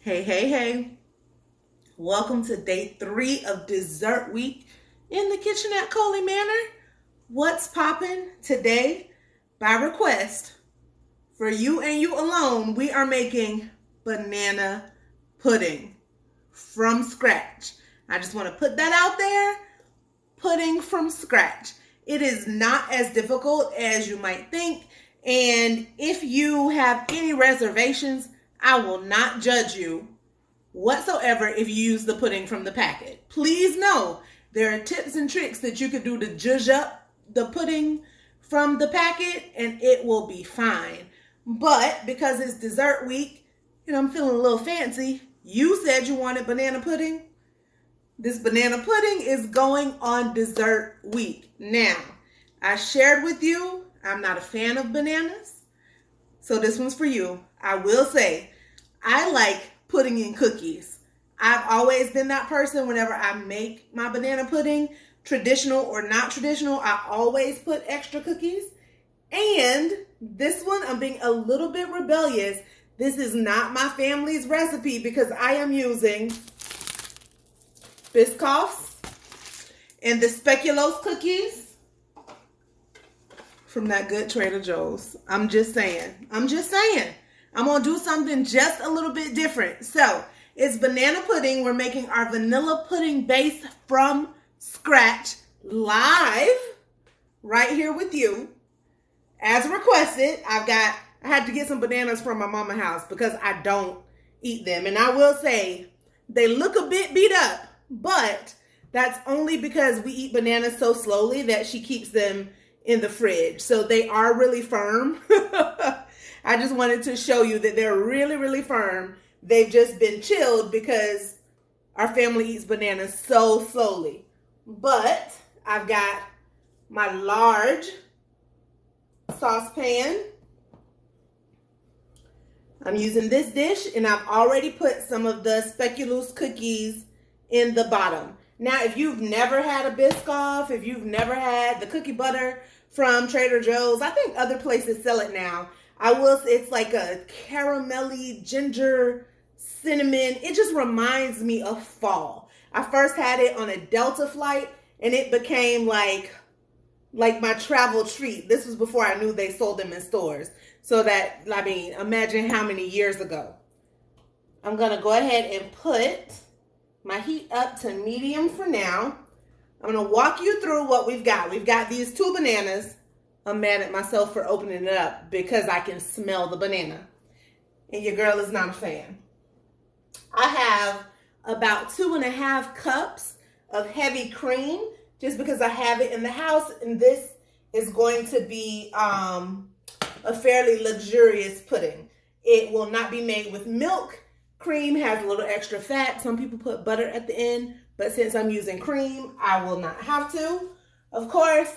Hey, hey, hey. Welcome to day 3 of dessert week in the kitchen at Coley Manor. What's popping today? By request, for you and you alone, we are making banana pudding from scratch. I just want to put that out there. Pudding from scratch. It is not as difficult as you might think. And if you have any reservations, I will not judge you whatsoever if you use the pudding from the packet. Please know there are tips and tricks that you can do to zhuzh up the pudding from the packet and it will be fine. But because it's dessert week and I'm feeling a little fancy, you said you wanted banana pudding. This banana pudding is going on dessert week. Now, I shared with you, I'm not a fan of bananas, so this one's for you. I will say, I like pudding in cookies. I've always been that person whenever I make my banana pudding, traditional or not traditional, I always put extra cookies. And this one, I'm being a little bit rebellious. This is not my family's recipe because I am using Biscoffs and the Speculoos cookies from that good Trader Joe's. I'm just saying. I'm going to do something just a little bit different. So, it's banana pudding. We're making our vanilla pudding base from scratch live right here with you. As requested, I had to get some bananas from my mama's house because I don't eat them. And I will say, they look a bit beat up. But that's only because we eat bananas so slowly that she keeps them in the fridge. So they are really firm. I just wanted to show you that they're really, really firm. They've just been chilled because our family eats bananas so slowly. But I've got my large saucepan. I'm using this dish and I've already put some of the Speculoos cookies in the bottom. Now, if you've never had a Biscoff, if you've never had the cookie butter from Trader Joe's, I think other places sell it now. It's like a caramelly ginger cinnamon. It just reminds me of fall. I first had it on a Delta flight and it became like my travel treat. This was before I knew they sold them in stores. Imagine how many years ago. I'm going to go ahead and put my heat up to medium for now. I'm going to walk you through what we've got. We've got these 2 bananas. I'm mad at myself for opening it up because I can smell the banana. And your girl is not a fan. I have about 2.5 cups of heavy cream just because I have it in the house. And this is going to be a fairly luxurious pudding. It will not be made with milk. Cream has a little extra fat. Some people put butter at the end, but since I'm using cream, I will not have to. Of course,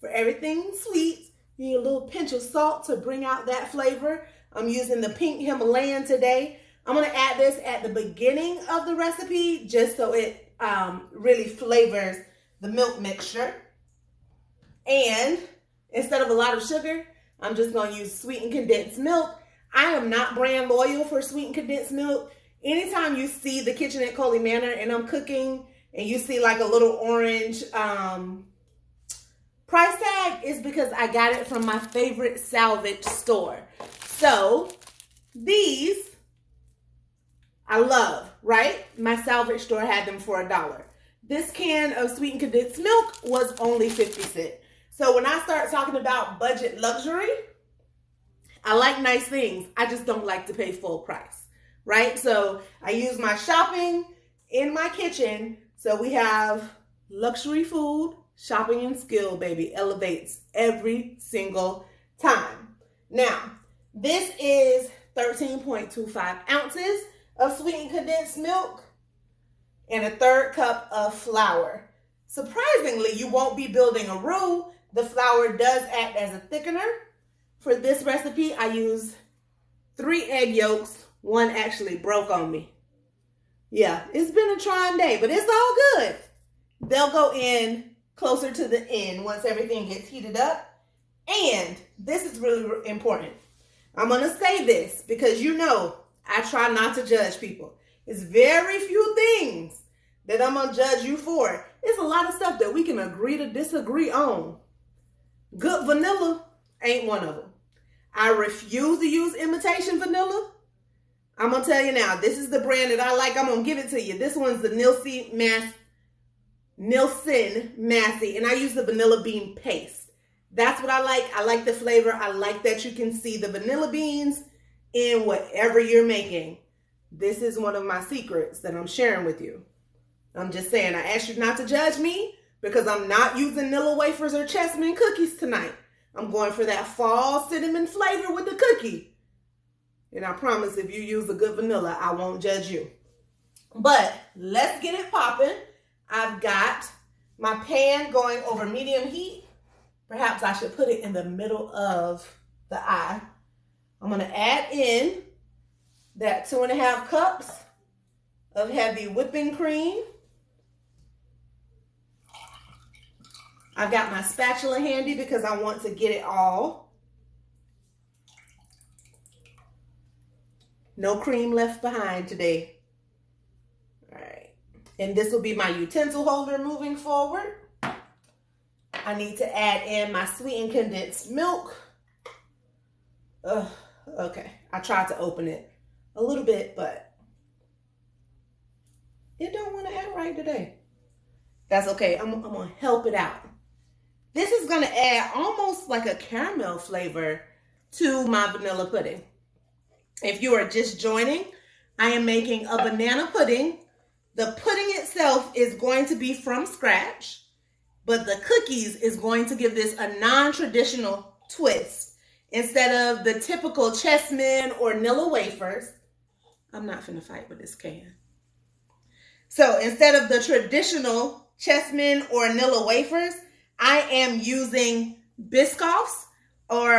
for everything sweet, you need a little pinch of salt to bring out that flavor. I'm using the pink Himalayan today. I'm going to add this at the beginning of the recipe just so it really flavors the milk mixture. And instead of a lot of sugar, I'm just going to use sweetened condensed milk. I am not brand loyal for sweetened condensed milk. Anytime you see the kitchen at Coley Manor and I'm cooking and you see like a little orange price tag, is because I got it from my favorite salvage store. So these I love, right? My salvage store had them for $1. This can of sweetened condensed milk was only 50 cents. So when I start talking about budget luxury, I like nice things. I just don't like to pay full price, right? So I use my shopping in my kitchen. So we have luxury food, shopping and skill, baby. Elevates every single time. Now, this is 13.25 ounces of sweetened condensed milk and a 1/3 cup of flour. Surprisingly, you won't be building a roux. The flour does act as a thickener. For this recipe, I use 3 egg yolks. One actually broke on me. Yeah, it's been a trying day, but it's all good. They'll go in closer to the end once everything gets heated up. And this is really important. I'm going to say this because you know I try not to judge people. It's very few things that I'm going to judge you for. It's a lot of stuff that we can agree to disagree on. Good vanilla ain't one of them. I refuse to use imitation vanilla. I'm going to tell you now, this is the brand that I like. I'm going to give it to you. This one's the Nielsen Massey, and I use the vanilla bean paste. That's what I like. I like the flavor. I like that you can see the vanilla beans in whatever you're making. This is one of my secrets that I'm sharing with you. I'm just saying, I asked you not to judge me because I'm not using Nilla wafers or Chessman cookies tonight. I'm going for that fall cinnamon flavor with the cookie. And I promise if you use a good vanilla, I won't judge you. But let's get it popping. I've got my pan going over medium heat. Perhaps I should put it in the middle of the eye. I'm going to add in that 2.5 cups of heavy whipping cream. I've got my spatula handy because I want to get it all. No cream left behind today. All right. And this will be my utensil holder moving forward. I need to add in my sweetened condensed milk. Okay. I tried to open it a little bit, but it don't want to act right today. That's okay. I'm going to help it out. This is going to add almost like a caramel flavor to my vanilla pudding. If you are just joining, I am making a banana pudding. The pudding itself is going to be from scratch, but the cookies is going to give this a non-traditional twist. Instead of the typical Chessman or Nilla wafers, I'm not finna fight with this can. So instead of the traditional Chessman or Nilla wafers, I am using Biscoffs or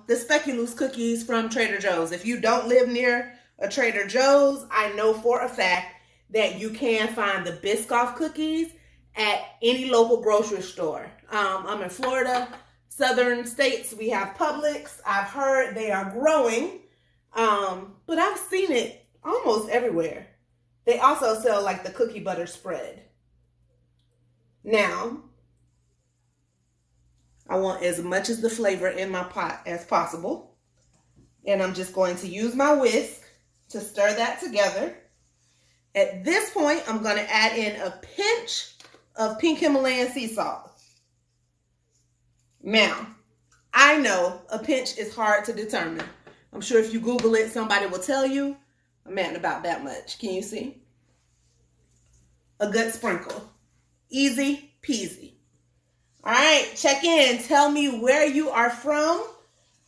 the Speculoos cookies from Trader Joe's. If you don't live near a Trader Joe's, I know for a fact that you can find the Biscoff cookies at any local grocery store. I'm in Florida, southern states. We have Publix. I've heard they are growing, but I've seen it almost everywhere. They also sell like the cookie butter spread. Now, I want as much of the flavor in my pot as possible. And I'm just going to use my whisk to stir that together. At this point, I'm going to add in a pinch of pink Himalayan sea salt. Now, I know a pinch is hard to determine. I'm sure if you Google it, somebody will tell you. I'm adding about that much. Can you see? A good sprinkle. Easy peasy. All right, check in. Tell me where you are from.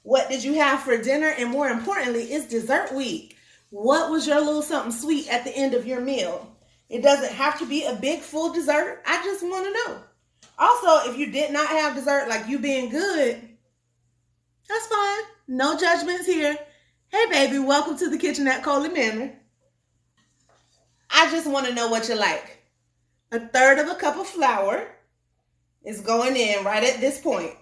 What did you have for dinner? And more importantly, it's dessert week. What was your little something sweet at the end of your meal? It doesn't have to be a big full dessert. I just want to know. Also, if you did not have dessert, like you being good, that's fine. No judgments here. Hey, baby, welcome to the kitchen at Coley Manor. I just want to know what you like. 1/3 cup of flour is going in right at this point.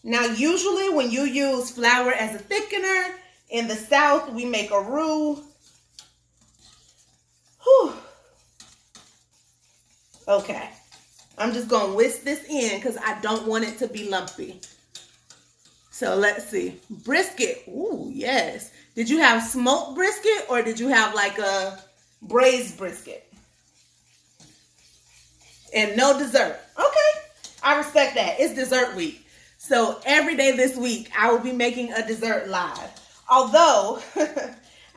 Now, usually when you use flour as a thickener, in the South, we make a roux. Whew. Okay. I'm just going to whisk this in because I don't want it to be lumpy. So let's see. Brisket. Ooh, yes. Did you have smoked brisket or did you have like a braised brisket? And no dessert. Okay. I respect that. It's dessert week. So every day this week, I will be making a dessert live. Although,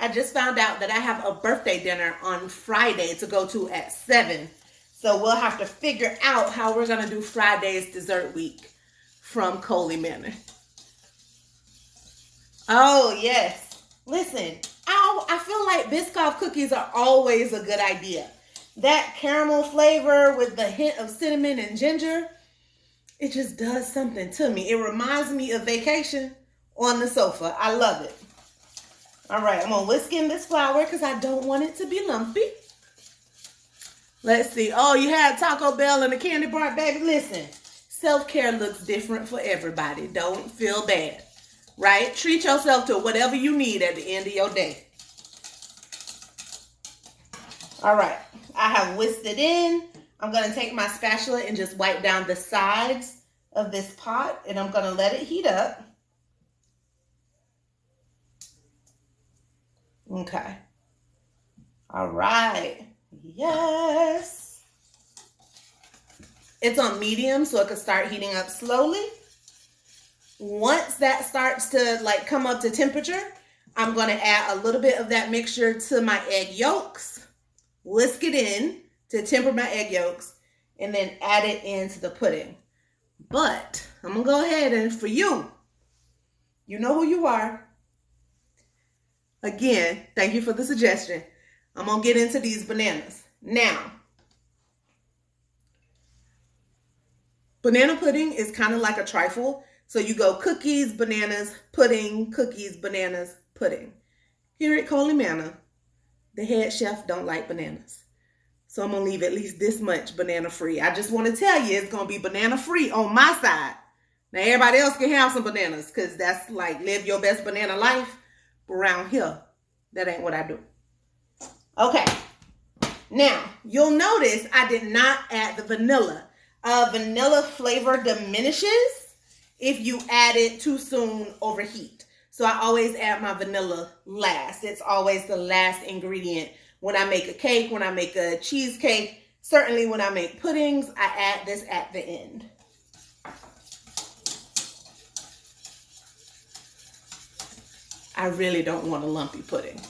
I just found out that I have a birthday dinner on Friday to go to at 7. So we'll have to figure out how we're going to do Friday's dessert week from Coley Manor. Oh, yes. Listen, I feel like Biscoff cookies are always a good idea. That caramel flavor with the hint of cinnamon and ginger, it just does something to me. It reminds me of vacation on the sofa. I love it. All right, I'm going to whisk in this flour because I don't want it to be lumpy. Let's see. Oh, you had Taco Bell and a candy bar, baby. Listen, self-care looks different for everybody. Don't feel bad. right? Treat yourself to whatever you need at the end of your day. All right, I have whisked it in. I'm going to take my spatula and just wipe down the sides of this pot, and I'm going to let it heat up. Okay. All right. Yes. It's on medium, so it can start heating up slowly. Once that starts to like come up to temperature, I'm going to add a little bit of that mixture to my egg yolks, whisk it in to temper my egg yolks, and then add it into the pudding. But I'm going to go ahead and for you, you know who you are. Again, thank you for the suggestion. I'm going to get into these bananas. Now, banana pudding is kind of like a trifle. So you go cookies, bananas, pudding, cookies, bananas, pudding. Here at Coley Manor, the head chef don't like bananas. So I'm going to leave at least this much banana free. I just want to tell you it's going to be banana free on my side. Now everybody else can have some bananas because that's like live your best banana life. But around here, that ain't what I do. Okay. Now, you'll notice I did not add the vanilla. Vanilla flavor diminishes if you add it too soon over heat. So I always add my vanilla last. It's always the last ingredient. When I make a cake, when I make a cheesecake, certainly when I make puddings, I add this at the end. I really don't want a lumpy pudding.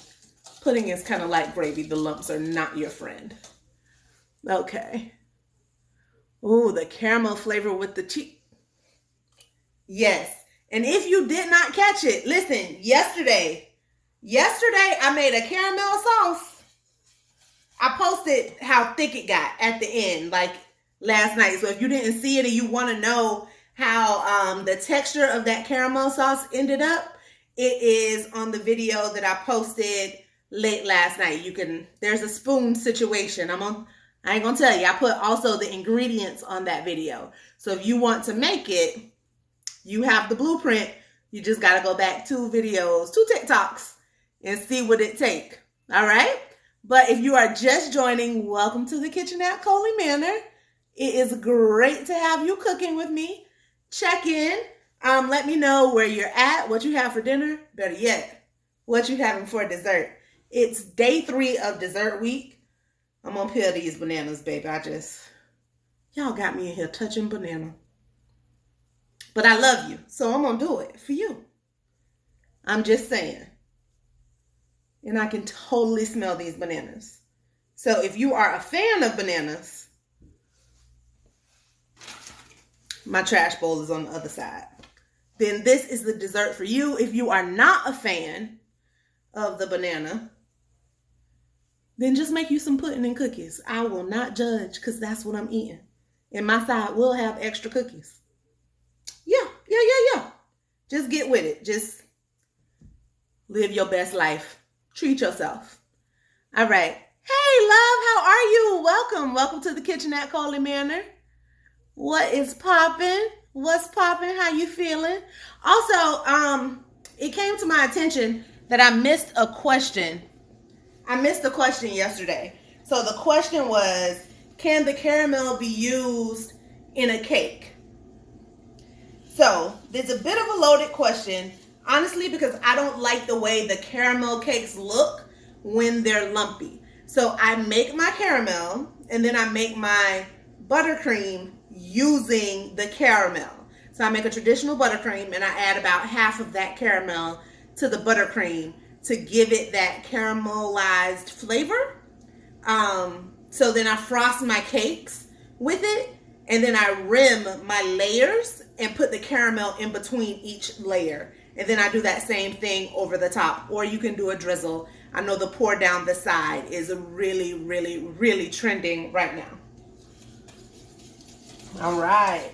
Pudding is kind of like gravy. The lumps are not your friend. Okay. Ooh, the caramel flavor with the cheese. Yes. And if you did not catch it, listen, yesterday I made a caramel sauce. I posted how thick it got at the end, like last night. So if you didn't see it and you want to know how the texture of that caramel sauce ended up, it is on the video that I posted late last night. There's a spoon situation. I ain't gonna tell you. I put also the ingredients on that video. So if you want to make it, you have the blueprint. You just gotta go back 2 videos, 2 TikToks and see what it take. All right. But if you are just joining, welcome to the kitchen at Coley Manor. It is great to have you cooking with me. Check in. Let me know where you're at, what you have for dinner. Better yet, what you having for dessert. It's day 3 of dessert week. I'm going to peel these bananas, baby. Y'all got me in here touching banana. But I love you, so I'm going to do it for you. I'm just saying. And I can totally smell these bananas. So if you are a fan of bananas, my trash bowl is on the other side. Then this is the dessert for you. If you are not a fan of the banana, then just make you some pudding and cookies. I will not judge because that's what I'm eating. And my side will have extra cookies. Yeah. Just get with it. Just live your best life. Treat yourself. All right. Hey, love, how are you? Welcome to the kitchen at Coley Manor. What is popping? What's popping? How you feeling? Also, it came to my attention that I missed a question. I missed a question yesterday. So the question was, can the caramel be used in a cake? So there's a bit of a loaded question, honestly, because I don't like the way the caramel cakes look when they're lumpy. So I make my caramel and then I make my buttercream using the caramel. So I make a traditional buttercream and I add about half of that caramel to the buttercream to give it that caramelized flavor. So then I frost my cakes with it and then I rim my layers and put the caramel in between each layer. And then I do that same thing over the top, or you can do a drizzle. I know the pour down the side is really, really, really trending right now. All right.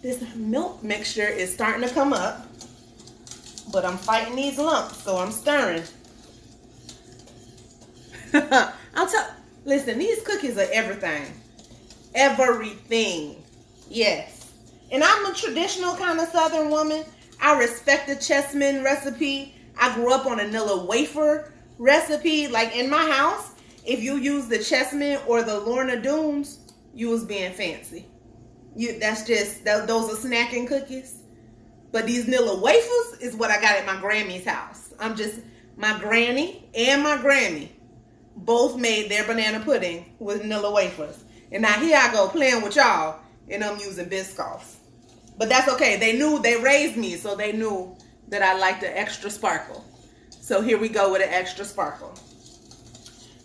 This milk mixture is starting to come up, but I'm fighting these lumps, so I'm stirring. Listen, these cookies are everything. Everything. Yes. And I'm a traditional kind of Southern woman. I respect the chessmen recipe. I grew up on a Nilla wafer recipe. Like in my house, if you use the chessmen or the Lorna Doones, you was being fancy. Those are snacking cookies. But these Nilla wafers is what I got at my Grammy's house. My granny and my Grammy both made their banana pudding with Nilla wafers. And now here I go playing with y'all, and I'm using Biscoffs. But that's okay. They raised me, so they knew that I liked the extra sparkle. So here we go with an extra sparkle.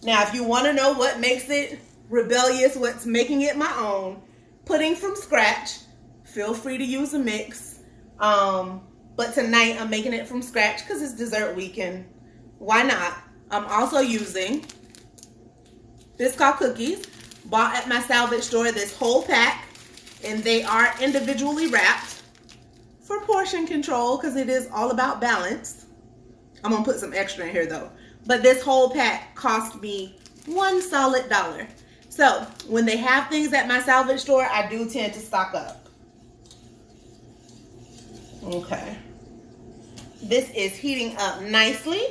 Now, if you want to know what makes it rebellious, what's making it my own, pudding from scratch, feel free to use a mix. But tonight I'm making it from scratch because it's dessert weekend. Why not? I'm also using Biscoff cookies, bought at my salvage store, this whole pack, and they are individually wrapped for portion control because it is all about balance. I'm gonna put some extra in here though. But this whole pack cost me $1 solid. So when they have things at my salvage store, I do tend to stock up. Okay. This is heating up nicely,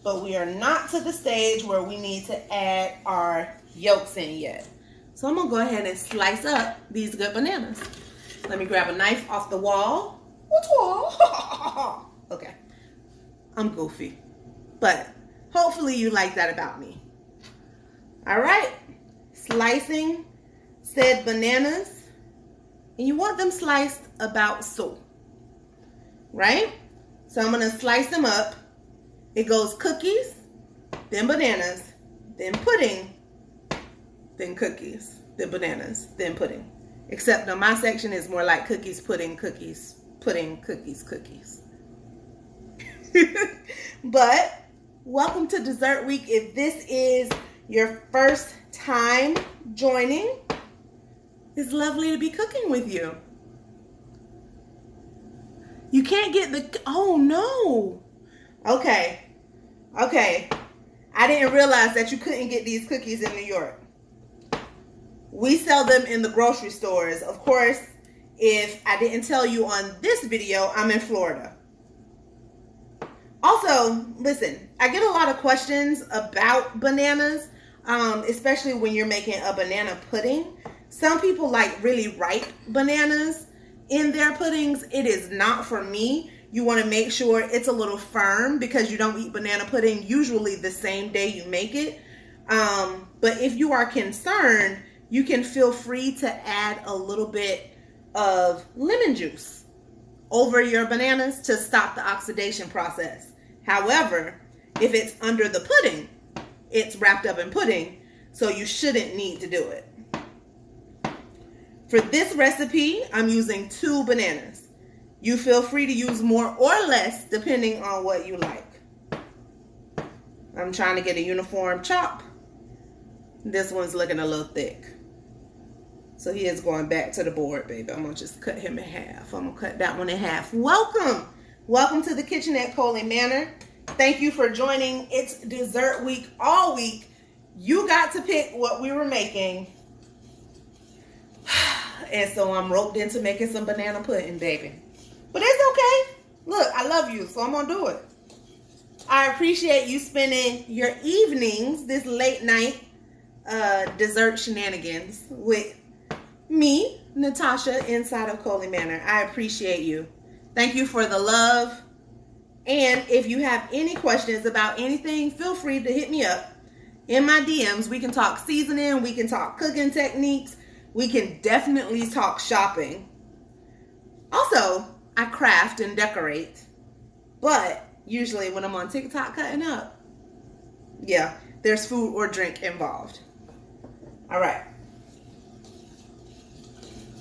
but we are not to the stage where we need to add our yolks in yet. So I'm gonna go ahead and slice up these good bananas. Let me grab a knife off the wall. What wall? Okay. I'm goofy, but hopefully you like that about me. All right, slicing said bananas, and you want them sliced about so, right? So I'm gonna slice them up. It goes cookies, then bananas, then pudding, then cookies, then bananas, then pudding. Except on my section is more like cookies, pudding, cookies, pudding, cookies, cookies. But welcome to Dessert Week. If this is your first time joining, it's lovely to be cooking with you. You can't get the, oh no. Okay. I didn't realize that you couldn't get these cookies in New York. We sell them in the grocery stores. Of course, if I didn't tell you on this video, I'm in Florida. Also, listen, I get a lot of questions about bananas, especially when you're making a banana pudding. Some people like really ripe bananas in their puddings. It is not for me. You want to make sure it's a little firm because you don't eat banana pudding usually the same day you make it. But if you are concerned, you can feel free to add a little bit of lemon juice over your bananas to stop the oxidation process. However, if it's under the pudding, it's wrapped up in pudding, so you shouldn't need to do it. For this recipe, I'm using 2 bananas. You feel free to use more or less depending on what you like. I'm trying to get a uniform chop. This one's looking a little thick. So he is going back to the board, baby. I'm going to just cut him in half. I'm going to cut that one in half. Welcome to the kitchen at Coley Manor. Thank you for joining. It's dessert week all week. You got to pick what we were making. And so I'm roped into making some banana pudding, baby. But it's okay. Look, I love you, so I'm going to do it. I appreciate you spending your evenings, this late night dessert shenanigans with me, Natasha, inside of Coley Manor. I appreciate you. Thank you for the love. And if you have any questions about anything, feel free to hit me up in my DMs. We can talk seasoning. We can talk cooking techniques. We can definitely talk shopping. Also, I craft and decorate. But usually when I'm on TikTok cutting up, yeah, there's food or drink involved. All right.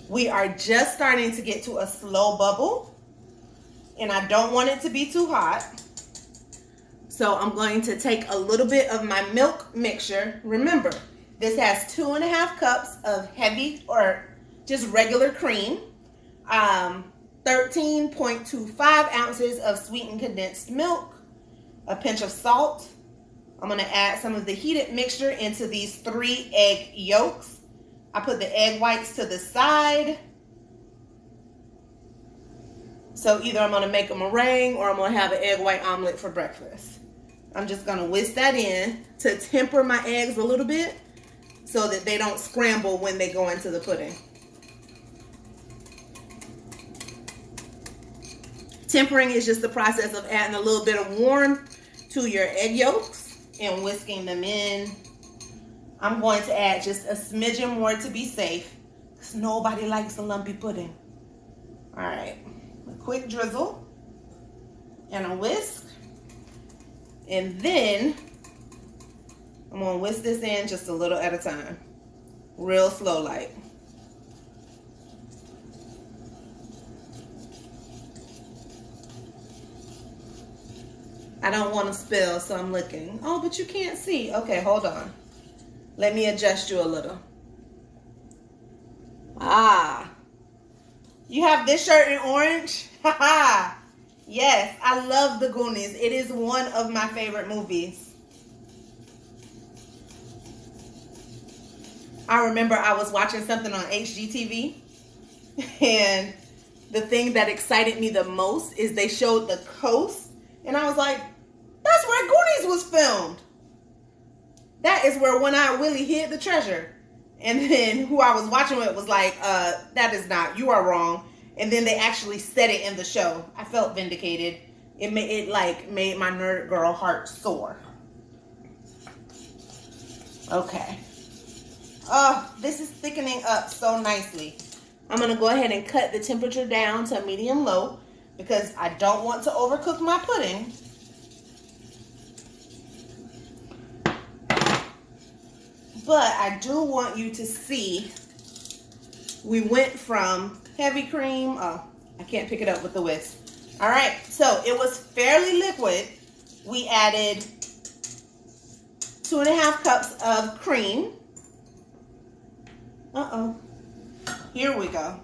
We are just starting to get to a slow bubble. And I don't want it to be too hot. So I'm going to take a little bit of my milk mixture. Remember, this has 2.5 cups of heavy or just regular cream. 13.25 ounces of sweetened condensed milk. A pinch of salt. I'm going to add some of the heated mixture into these 3 egg yolks. I put the egg whites to the side. So either I'm going to make a meringue or I'm going to have an egg white omelet for breakfast. I'm just going to whisk that in to temper my eggs a little bit so that they don't scramble when they go into the pudding. Tempering is just the process of adding a little bit of warmth to your egg yolks and whisking them in. I'm going to add just a smidgen more to be safe because nobody likes a lumpy pudding. All right, a quick drizzle and a whisk. And then I'm going to whisk this in just a little at a time, real slow like. I don't want to spill, so I'm looking. Oh, but you can't see. Okay, hold on. Let me adjust you a little. Ah. You have this shirt in orange? Haha. Yes, I love The Goonies. It is one of my favorite movies. I remember I was watching something on HGTV, and the thing that excited me the most is they showed the coast. And I was like, that's where Goonies was filmed. That is where One-Eyed Willie hid the treasure. And then who I was watching with was like, that is not, you are wrong. And then they actually said it in the show. I felt vindicated. It made my nerd girl heart soar. Okay. Oh, this is thickening up so nicely. I'm going to go ahead and cut the temperature down to medium-low because I don't want to overcook my pudding. But I do want you to see we went from heavy cream. Oh, I can't pick it up with the whisk. All right, so it was fairly liquid. We added 2.5 cups of cream. Here we go.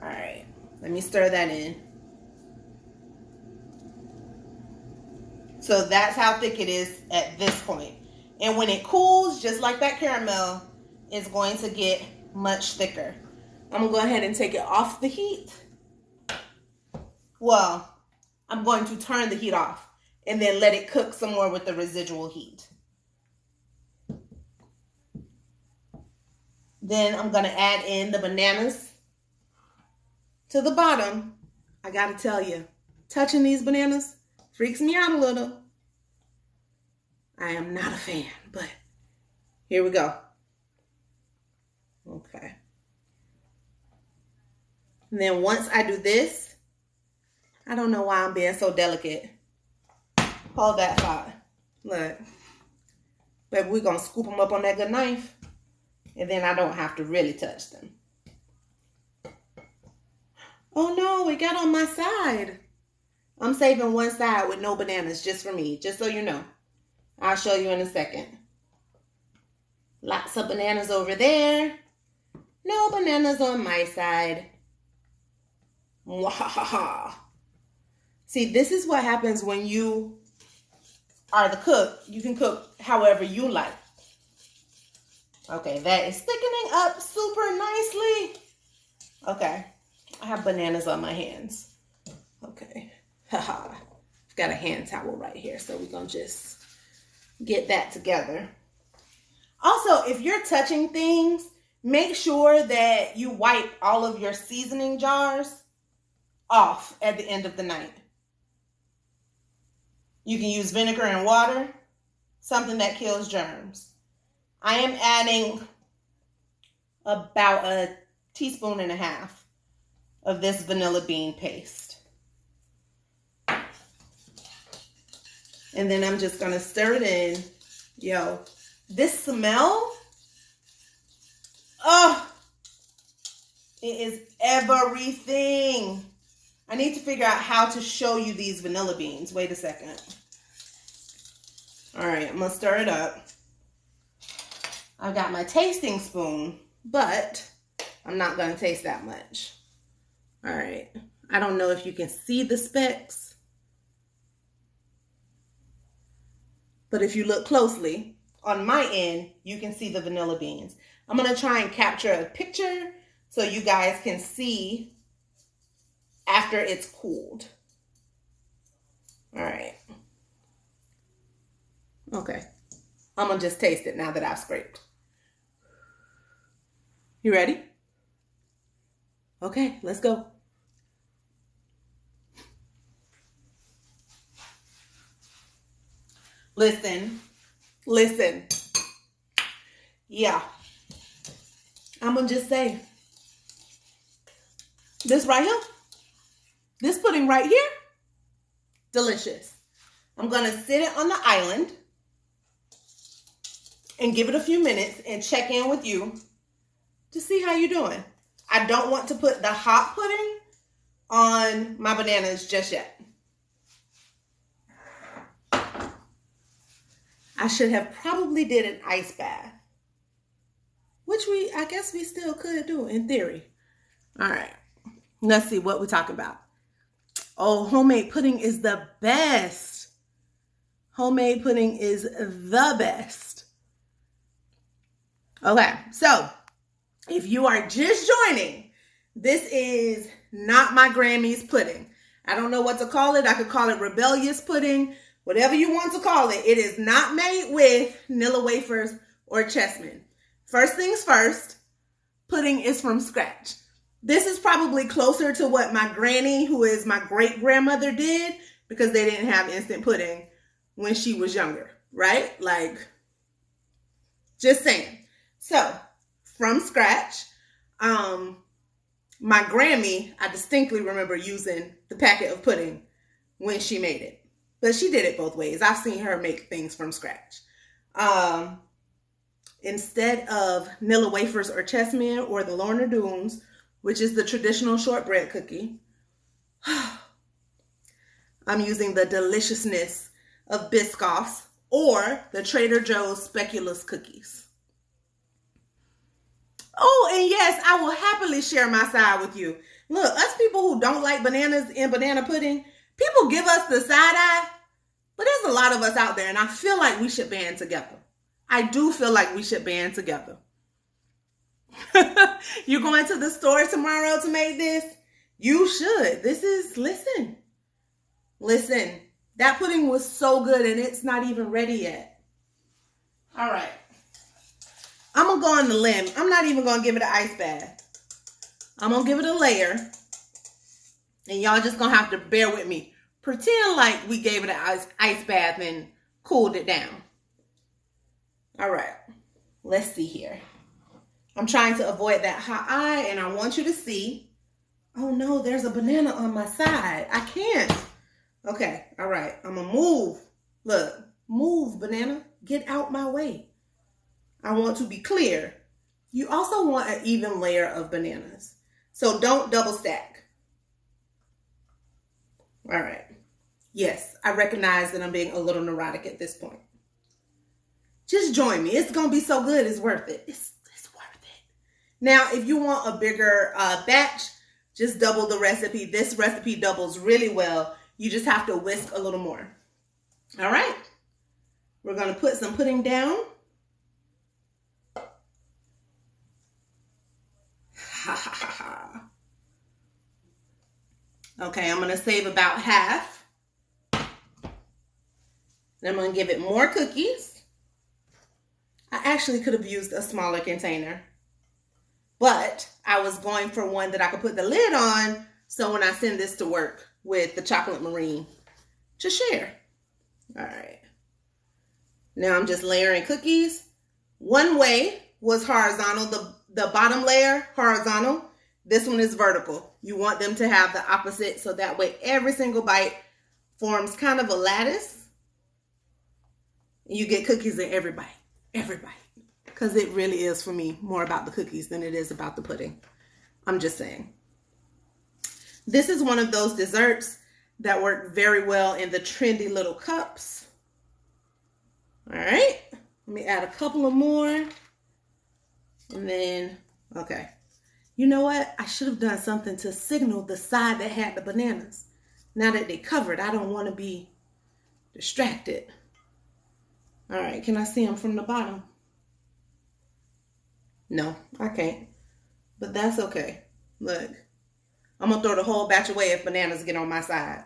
All right, let me stir that in. So that's how thick it is at this point. And when it cools, just like that caramel, it's going to get much thicker. I'm going to go ahead and take it off the heat. Well, I'm going to turn the heat off and then let it cook some more with the residual heat. Then I'm going to add in the bananas to the bottom. I got to tell you, touching these bananas freaks me out a little. I am not a fan, but here we go. Okay. And then once I do this, I don't know why I'm being so delicate. Hold that thought. Look. Baby, we're going to scoop them up on that good knife. And then I don't have to really touch them. Oh no, it got on my side. I'm saving one side with no bananas just for me, just so you know. I'll show you in a second. Lots of bananas over there. No bananas on my side. Wahaha. See, this is what happens when you are the cook. You can cook however you like. Okay, that is thickening up super nicely. Okay, I have bananas on my hands. Okay, haha. I've got a hand towel right here, so we're gonna just get that together. Also, if you're touching things, make sure that you wipe all of your seasoning jars off at the end of the night. You can use vinegar and water, something that kills germs. I am adding about 1.5 teaspoons of this vanilla bean paste. And then I'm just gonna stir it in. Yo, this smell, oh, it is everything. I need to figure out how to show you these vanilla beans. Wait a second. All right, I'm gonna stir it up. I've got my tasting spoon, but I'm not gonna taste that much. All right, I don't know if you can see the specks, but if you look closely, on my end, you can see the vanilla beans. I'm gonna try and capture a picture so you guys can see after it's cooled. All right. Okay. I'm going to just taste it now that I've scraped. You ready? Okay, let's go. Listen. Yeah. I'm going to just say, this right here, this pudding right here, delicious. I'm going to sit it on the island and give it a few minutes and check in with you to see how you're doing. I don't want to put the hot pudding on my bananas just yet. I should have probably did an ice bath, which I guess we still could do in theory. All right, let's see what we're talking about. Oh, homemade pudding is the best. Homemade pudding is the best. Okay, so if you are just joining, this is not my Grammy's pudding. I don't know what to call it. I could call it rebellious pudding, whatever you want to call it. It is not made with Nilla wafers or chessmen. First things first, pudding is from scratch. This is probably closer to what my granny, who is my great-grandmother, did, because they didn't have instant pudding when she was younger, right? Like, just saying. So, from scratch, my Grammy, I distinctly remember using the packet of pudding when she made it. But she did it both ways. I've seen her make things from scratch. Instead of Nilla wafers or chessmen or the Lorna Doones, which is the traditional shortbread cookie, I'm using the deliciousness of Biscoffs or the Trader Joe's Speculoos cookies. Oh, and yes, I will happily share my side with you. Look, us people who don't like bananas in banana pudding, people give us the side eye, but there's a lot of us out there, and I feel like we should band together. I do feel like we should band together. You're going to the store tomorrow to make this? You should. Listen, that pudding was so good, and it's not even ready yet. All right. I'm going to go on the limb. I'm not even going to give it an ice bath. I'm going to give it a layer. And y'all just going to have to bear with me. Pretend like we gave it an ice bath and cooled it down. All right. Let's see here. I'm trying to avoid that hot eye, and I want you to see. Oh, no, there's a banana on my side. I can't. Okay. All right. I'm going to move. Look. Move, banana. Get out my way. I want to be clear. You also want an even layer of bananas. So don't double stack. All right. Yes, I recognize that I'm being a little neurotic at this point. Just join me. It's going to be so good. It's worth it. It's worth it. Now, if you want a bigger batch, just double the recipe. This recipe doubles really well. You just have to whisk a little more. All right. We're going to put some pudding down. Okay, I'm going to save about half. Then I'm going to give it more cookies. I actually could have used a smaller container, but I was going for one that I could put the lid on, so when I send this to work with the chocolate marine, to share. All right. Now I'm just layering cookies. One way was horizontal, the bottom layer horizontal. This one is vertical. You want them to have the opposite, so that way every single bite forms kind of a lattice. And you get cookies in every bite. Because it really is, for me, more about the cookies than it is about the pudding. I'm just saying. This is one of those desserts that work very well in the trendy little cups. All right. Let me add a couple of more. And then, okay. You know what? I should have done something to signal the side that had the bananas. Now that they're covered, I don't want to be distracted. All right, can I see them from the bottom? No, I can't. But that's okay. Look, I'm going to throw the whole batch away if bananas get on my side.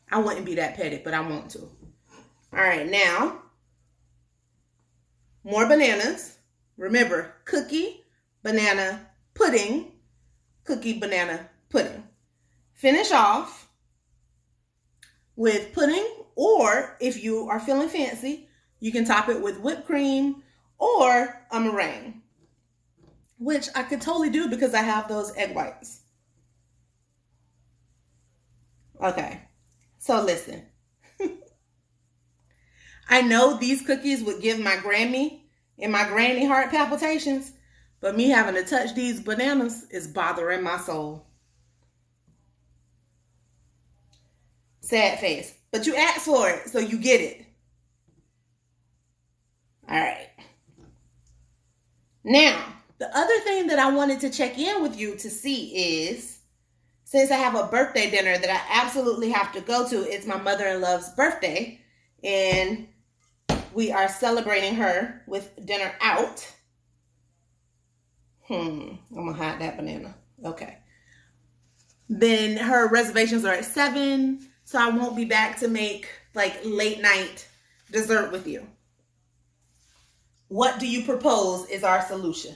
I wouldn't be that petty, but I want to. All right, now, more bananas. Remember, cookie, banana, pudding, cookie, banana, pudding. Finish off with pudding, or if you are feeling fancy, you can top it with whipped cream or a meringue, which I could totally do because I have those egg whites. Okay, so listen. I know these cookies would give my Grammy and my granny heart palpitations, but me having to touch these bananas is bothering my soul. Sad face. But you asked for it, so you get it. All right. Now, the other thing that I wanted to check in with you to see is, since I have a birthday dinner that I absolutely have to go to, it's my mother-in-law's birthday, and we are celebrating her with dinner out. I'm going to hide that banana. Okay. Then her reservations are at 7, so I won't be back to make like late night dessert with you. What do you propose is our solution?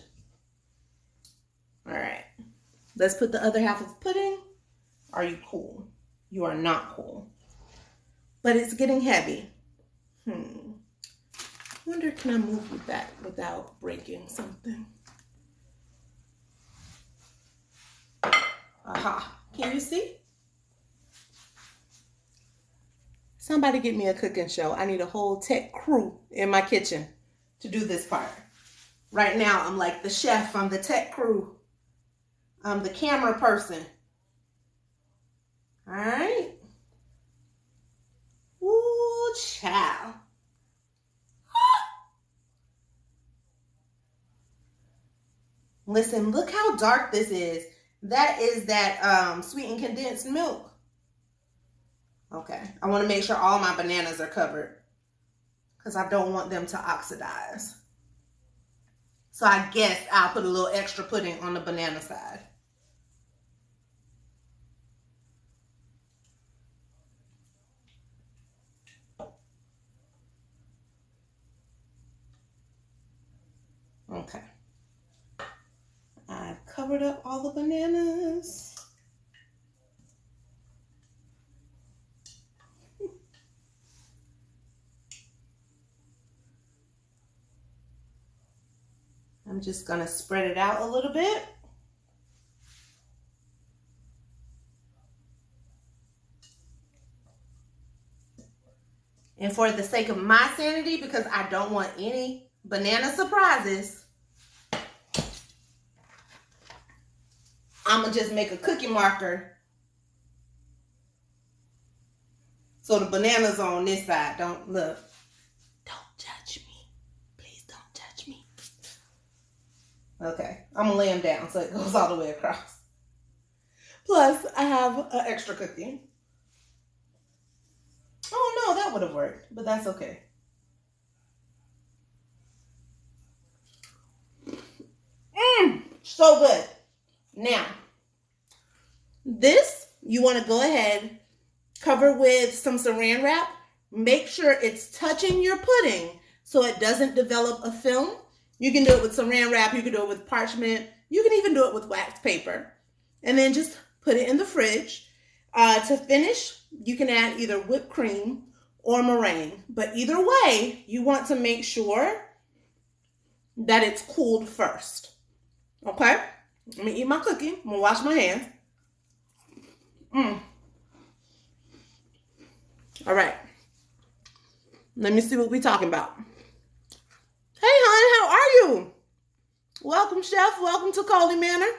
All right. Let's put the other half of pudding. Are you cool? You are not cool. But it's getting heavy. Wonder, can I move you back without breaking something? Aha. Can you see? Somebody get me a cooking show. I need a whole tech crew in my kitchen to do this part. Right now, I'm like the chef. I'm the tech crew. I'm the camera person. All right. Ooh, child. Listen, look how dark this is. That is that sweetened condensed milk. Okay, I want to make sure all my bananas are covered because I don't want them to oxidize. So I guess I'll put a little extra pudding on the banana side. Okay. I've covered up all the bananas. I'm just going to spread it out a little bit. And for the sake of my sanity, because I don't want any banana surprises, I'm going to just make a cookie marker so the bananas are on this side. Don't look. Don't judge me. Please don't judge me. Okay, I'm going to lay them down so it goes all the way across. Plus, I have an extra cookie. Oh, no, that would have worked, but that's okay. So good. Now, this, you want to go ahead, cover with some saran wrap. Make sure it's touching your pudding so it doesn't develop a film. You can do it with saran wrap. You can do it with parchment. You can even do it with wax paper. And then just put it in the fridge. To finish, you can add either whipped cream or meringue. But either way, you want to make sure that it's cooled first. Okay? Let me eat my cookie. I'm going to wash my hands. All right. Let me see what we're talking about. Hey, hon, how are you? Welcome, chef. Welcome to Coley Manor.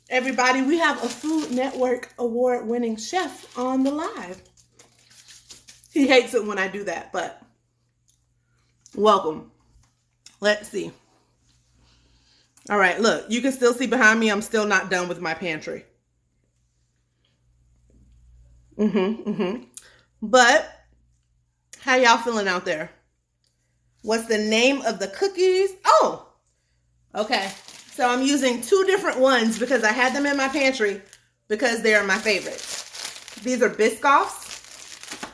Everybody, we have a Food Network award-winning chef on the live. He hates it when I do that, but welcome. Let's see. All right, look, you can still see behind me, I'm still not done with my pantry. But how y'all feeling out there? What's the name of the cookies? Oh, okay. So I'm using 2 different ones because I had them in my pantry because they're my favorites. These are Biscoffs.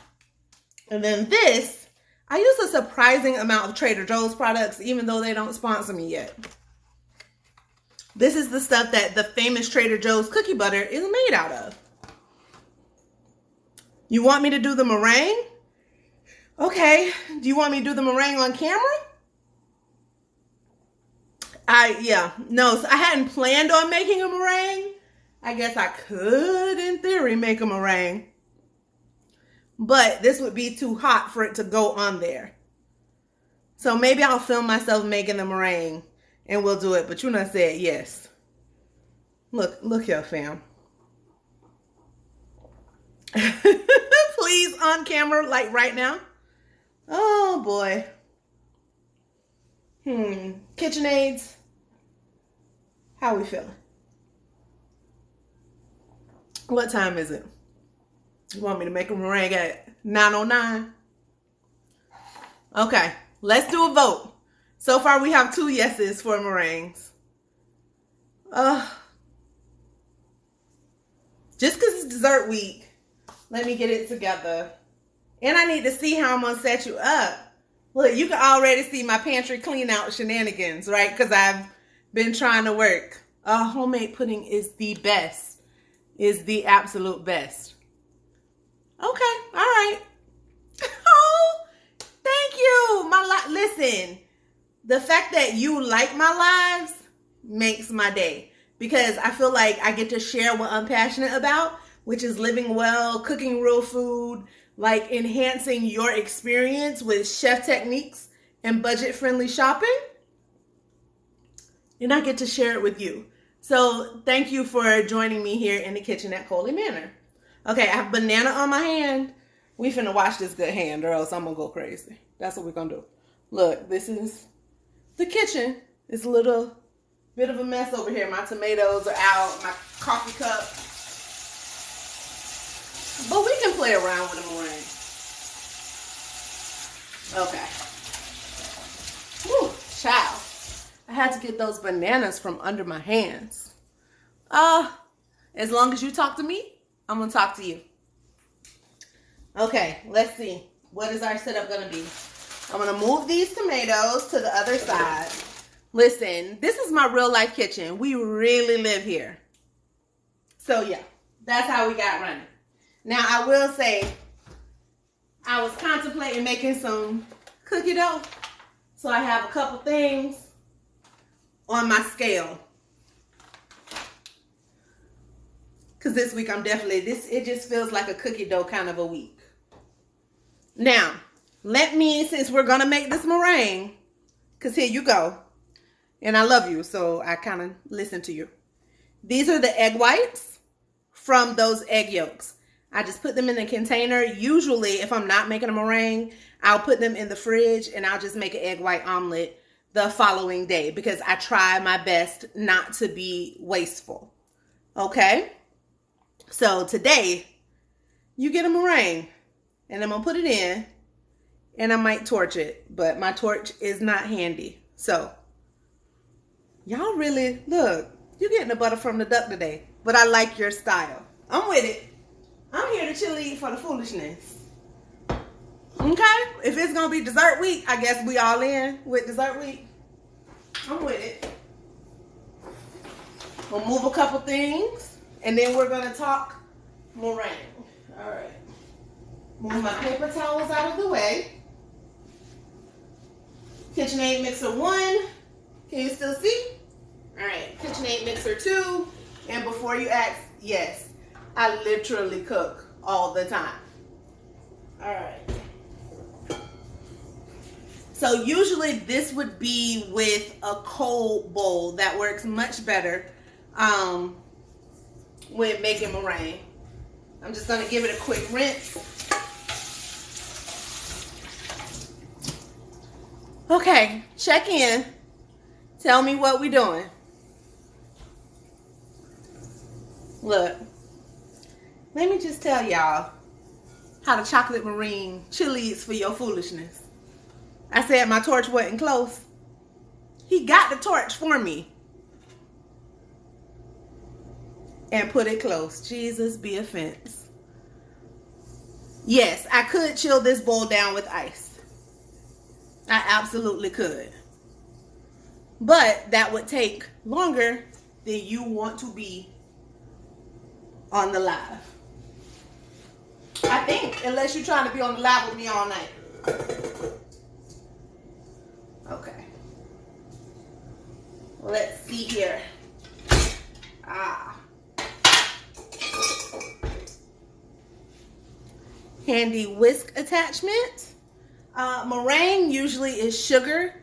And then this, I use a surprising amount of Trader Joe's products, even though they don't sponsor me yet. This is the stuff that the famous Trader Joe's cookie butter is made out of. You want me to do the meringue? Okay. Do you want me to do the meringue on camera? No, so I hadn't planned on making a meringue. I guess I could, in theory, make a meringue. But this would be too hot for it to go on there. So maybe I'll film myself making the meringue and we'll do it. But you done said yes. Look here, fam. Please, on camera, like right now. Oh, boy. KitchenAids. How we feeling? What time is it? You want me to make a meringue at 9:09? Okay, let's do a vote. So far, we have 2 yeses for meringues. Just because it's dessert week, let me get it together. And I need to see how I'm going to set you up. Look, you can already see my pantry clean out shenanigans, right? Because I've been trying to work. Homemade pudding is the best. Is the absolute best. Okay, all right. Oh, thank you. Listen, the fact that you like my lives makes my day. Because I feel like I get to share what I'm passionate about, which is living well, cooking real food, like enhancing your experience with chef techniques and budget-friendly shopping. And I get to share it with you. So thank you for joining me here in the kitchen at Coley Manor. Okay, I have banana on my hand. We finna wash this good hand or else I'm gonna go crazy. That's what we're gonna do. Look, this is the kitchen. It's a little bit of a mess over here. My tomatoes are out, my coffee cup. But we can play around with a meringue. Okay. Whew, child. I had to get those bananas from under my hands. As long as you talk to me, I'm going to talk to you. Okay, let's see. What is our setup going to be? I'm going to move these tomatoes to the other side. Listen, this is my real life kitchen. We really live here. So yeah, that's how we got running. Now, I will say, I was contemplating making some cookie dough. So I have a couple things on my scale. Because this week I'm definitely, it just feels like a cookie dough kind of a week. Now, since we're going to make this meringue, because here you go. And I love you, so I kind of listen to you. These are the egg whites from those egg yolks. I just put them in a container. Usually, if I'm not making a meringue, I'll put them in the fridge and I'll just make an egg white omelet the following day because I try my best not to be wasteful. Okay? So today, you get a meringue and I'm going to put it in and I might torch it, but my torch is not handy. So, y'all really, look, you're getting the butter from the duck today, but I like your style. I'm with it. I'm here to cheerlead for the foolishness. Okay? If it's going to be dessert week, I guess we all in with dessert week. I'm with it. We'll move a couple things, and then we're going to talk meringue. All right. Move my paper towels out of the way. KitchenAid mixer 1. Can you still see? All right. KitchenAid mixer 2. And before you ask, yes, I literally cook all the time. All right. So usually this would be with a cold bowl. That works much better when making meringue. I'm just going to give it a quick rinse. Okay, check in. Tell me what we're doing. Look, let me just tell y'all how the chocolate meringue cheerleads for your foolishness. I said my torch wasn't close. He got the torch for me. and put it close. Jesus be offense. Yes, I could chill this bowl down with ice. I absolutely could. But that would take longer than you want to be on the live. I think, unless you're trying to be on the live with me all night. Okay. Let's see here. Handy whisk attachment. Meringue usually is sugar,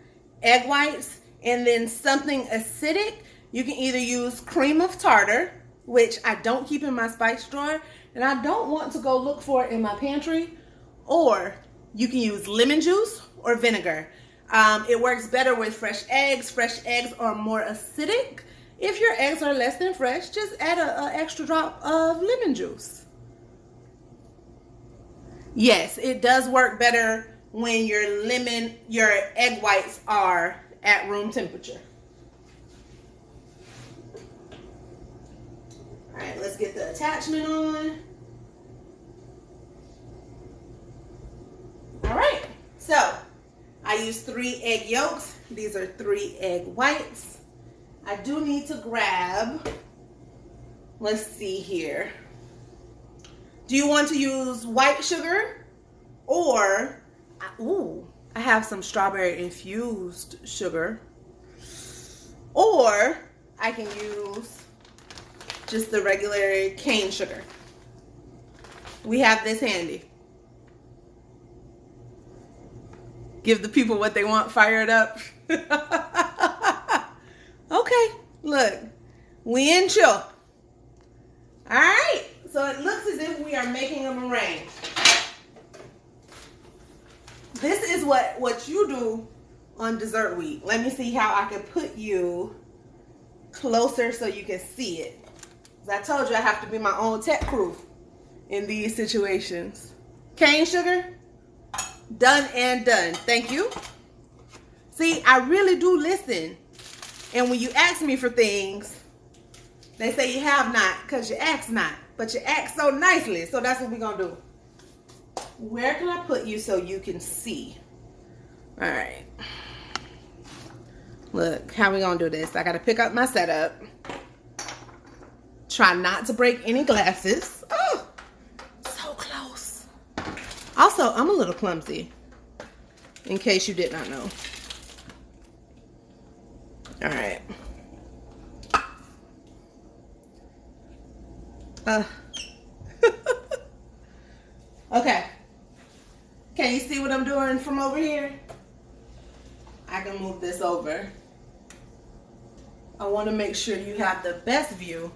egg whites, and then something acidic. You can either use cream of tartar, which I don't keep in my spice drawer, and I don't want to go look for it in my pantry, or you can use lemon juice or vinegar. It works better with fresh eggs. Fresh eggs are more acidic. If your eggs are less than fresh, just add an extra drop of lemon juice. Yes, it does work better when your egg whites are at room temperature. All right, let's get the attachment on. All right, so I use 3 egg yolks. These are 3 egg whites. I do need to grab, let's see here. Do you want to use white sugar, or, I have some strawberry infused sugar, or I can use just the regular cane sugar. We have this handy. Give the people what they want, fire it up. Okay, look, we in chill. All right, so it looks as if we are making a meringue. This is what you do on dessert week. Let me see how I can put you closer so you can see it. As I told you, I have to be my own tech crew in these situations. Cane sugar, done and done. Thank you. See, I really do listen. And when you ask me for things, they say you have not because you ask not. But you ask so nicely. So that's what we're going to do. Where can I put you so you can see? All right. Look, how we going to do this? I got to pick up my setup. Try not to break any glasses. Oh, so close. Also, I'm a little clumsy. In case you did not know. All right. Okay. Can you see what I'm doing from over here? I can move this over. I want to make sure you have the best view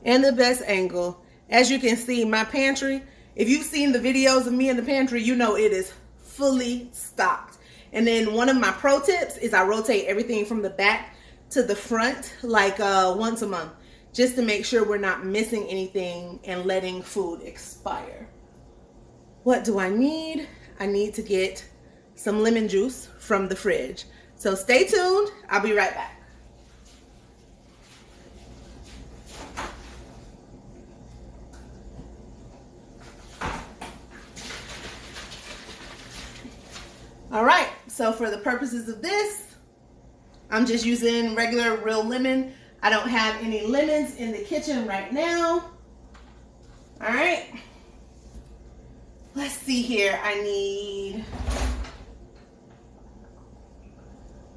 and the best angle. As you can see, my pantry, if you've seen the videos of me in the pantry, you know it is fully stocked. And then one of my pro tips is I rotate everything from the back to the front like once a month, just to make sure we're not missing anything and letting food expire. What do I need? I need to get some lemon juice from the fridge. So stay tuned. I'll be right back. All right, so for the purposes of this, I'm just using regular real lemon. I don't have any lemons in the kitchen right now. All right. Let's see here. I need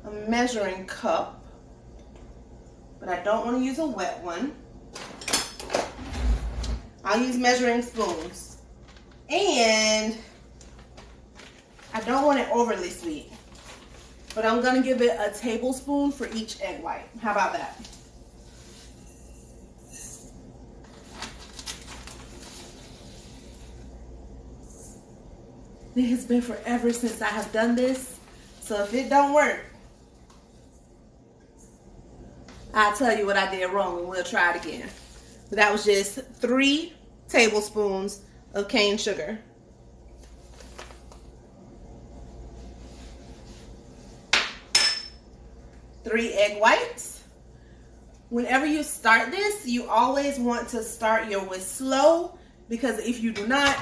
a measuring cup, but I don't want to use a wet one. I'll use measuring spoons. And I don't want it overly sweet, but I'm going to give it a tablespoon for each egg white. How about that? It has been forever since I have done this, so if it don't work, I'll tell you what I did wrong and we'll try it again. But that was just 3 tablespoons of cane sugar. Three egg whites, whenever you start this, you always want to start your whisk slow, because if you do not,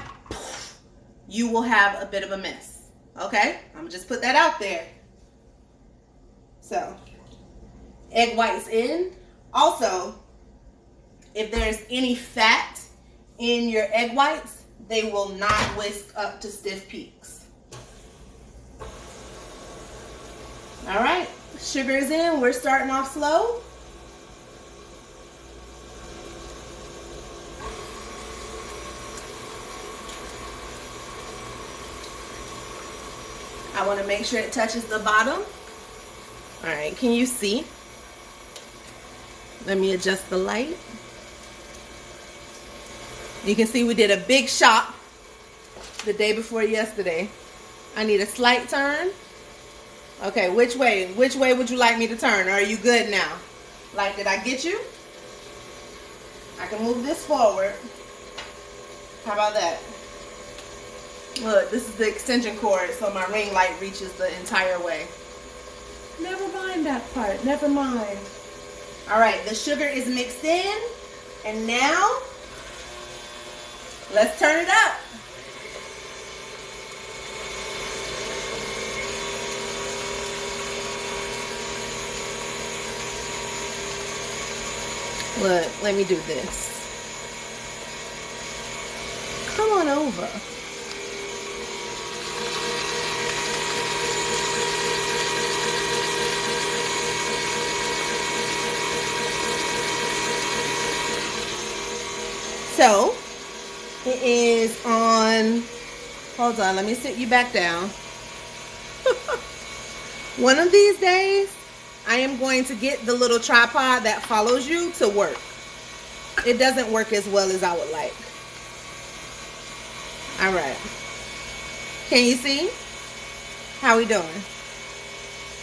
you will have a bit of a mess. Okay? I'm gonna just put that out there. So, egg whites in. Also, if there's any fat in your egg whites, they will not whisk up to stiff peaks. All right, sugar is in. We're starting off slow. I want to make sure it touches the bottom. All right, can you see? Let me adjust the light. You can see we did a big shop the day before yesterday. I need a slight turn. Okay, which way? Which way would you like me to turn? Or are you good now? Like, did I get you? I can move this forward. How about that? Look, this is the extension cord, so my ring light reaches the entire way. Never mind that part, never mind. All right, the sugar is mixed in, and now, let's turn it up. Look, let me do this. Come on over. So, it is on, hold on, let me sit you back down. One of these days, I am going to get the little tripod that follows you to work. It doesn't work as well as I would like. All right. Can you see? How we doing?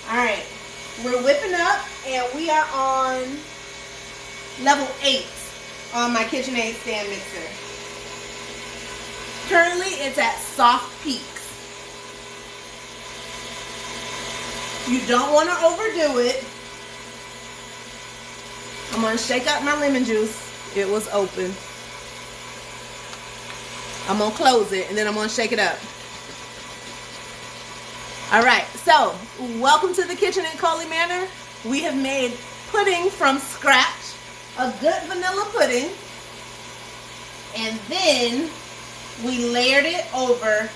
All right. We're whipping up, and we are on level 8 on my KitchenAid stand mixer. Currently, it's at soft peaks. You don't want to overdo it. I'm going to shake up my lemon juice. It was open. I'm going to close it, and then I'm going to shake it up. All right, so welcome to the kitchen in Coley Manor. We have made pudding from scratch, a good vanilla pudding, and then we layered it over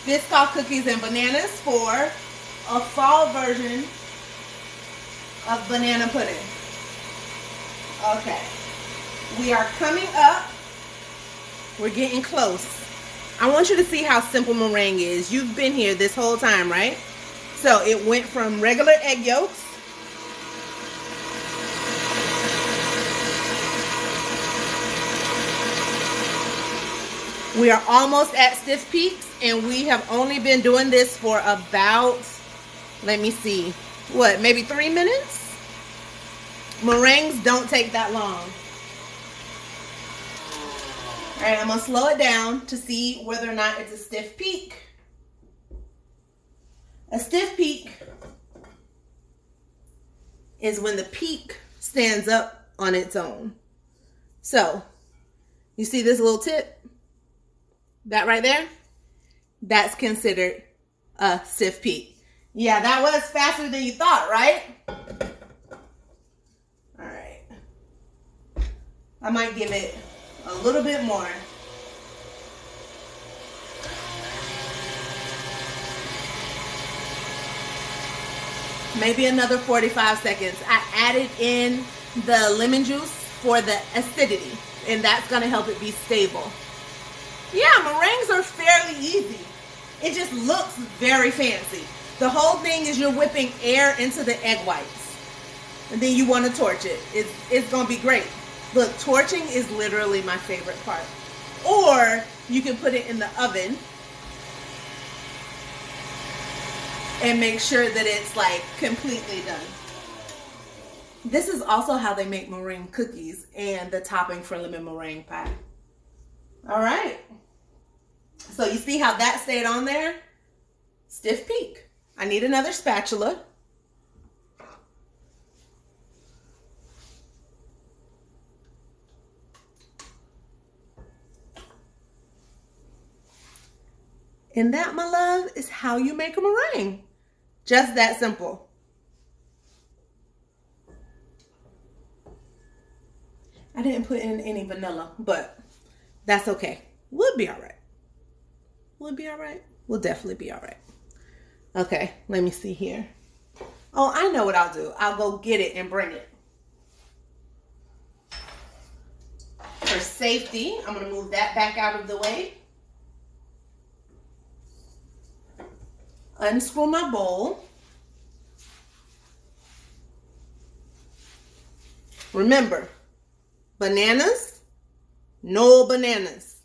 Biscoff cookies and bananas for a fall version of banana pudding. Okay, we are coming up. We're getting close. I want you to see how simple meringue is. You've been here this whole time, right? So it went from regular egg yolks we are almost at stiff peaks, and we have only been doing this for about, let me see, what, maybe 3 minutes? Meringues don't take that long. All right, I'm going to slow it down to see whether or not it's a stiff peak. A stiff peak is when the peak stands up on its own. So, you see this little tip? That right there? That's considered a stiff peak. Yeah, that was faster than you thought, right? All right. I might give it a little bit more. Maybe another 45 seconds. I added in the lemon juice for the acidity, and that's gonna help it be stable. Yeah, meringues are fairly easy. It just looks very fancy. The whole thing is you're whipping air into the egg whites, and then you want to torch it. It's gonna be great. Look, torching is literally my favorite part. Or you can put it in the oven and make sure that it's like completely done. This is also how they make meringue cookies and the topping for lemon meringue pie. All right. So you see how that stayed on there? Stiff peak. I need another spatula. And that, my love, is how you make a meringue. Just that simple. I didn't put in any vanilla, but that's okay. We'll be all right. We'll be all right. We'll definitely be all right. Okay, let me see here. Oh, I know what I'll do. I'll go get it and bring it. For safety, I'm going to move that back out of the way. Unscrew my bowl. Remember, bananas, no bananas.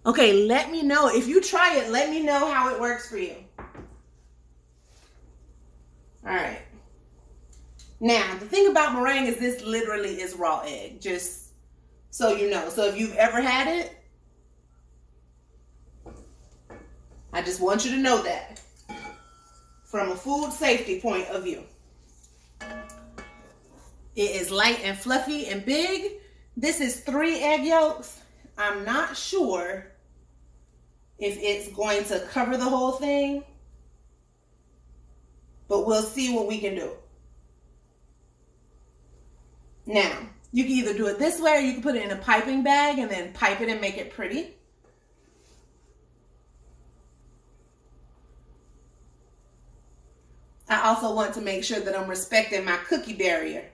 Okay, let me know. If you try it, let me know how it works for you. All right. Now, the thing about meringue is this literally is raw egg, just so you know. So if you've ever had it, I just want you to know that from a food safety point of view. It is light and fluffy and big. This is 3 egg yolks. I'm not sure if it's going to cover the whole thing, but we'll see what we can do. Now, you can either do it this way or you can put it in a piping bag and then pipe it and make it pretty. I also want to make sure that I'm respecting my cookie barrier,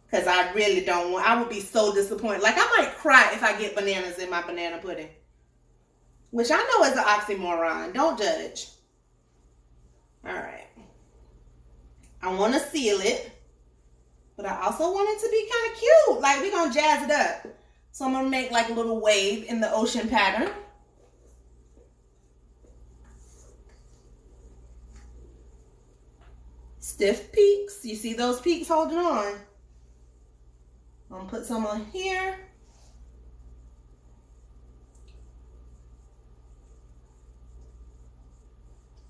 because I really don't want, I would be so disappointed. Like, I might cry if I get bananas in my banana pudding, which I know is an oxymoron. Don't judge. All right. I want to seal it, but I also want it to be kind of cute. Like, we're going to jazz it up. So I'm going to make like a little wave in the ocean pattern. Stiff peaks. You see those peaks holding on? I'm going to put some on here.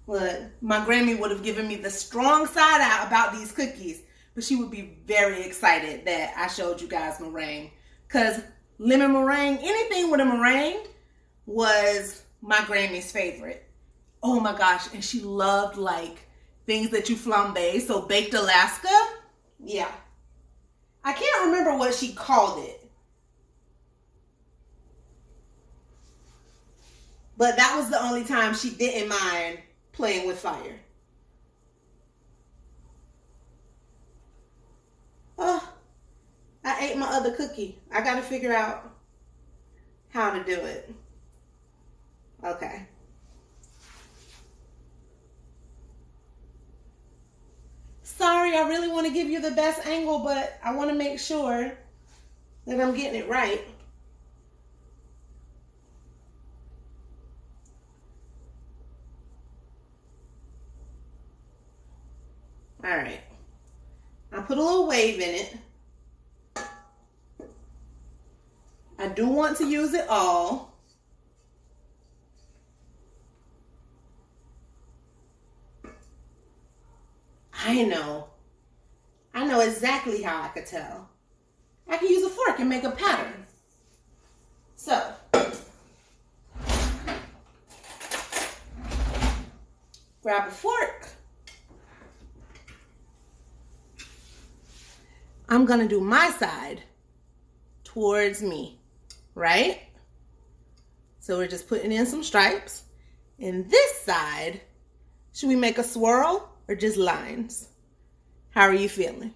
Look, my Grammy would have given me the strong side out about these cookies, but she would be very excited that I showed you guys meringue, because lemon meringue, anything with a meringue, was my Grammy's favorite. Oh my gosh, and she loved like things that you flambe, so baked Alaska. Yeah. I can't remember what she called it, but that was the only time she didn't mind playing with fire. Oh, I ate my other cookie. I got to figure out how to do it. Okay. Sorry, I really want to give you the best angle, but I want to make sure that I'm getting it right. All right. I put a little wave in it. I do want to use it all. I know exactly how I could tell. I can use a fork and make a pattern. So, grab a fork. I'm gonna do my side towards me, right? So we're just putting in some stripes. And this side, should we make a swirl or just lines? How are you feeling?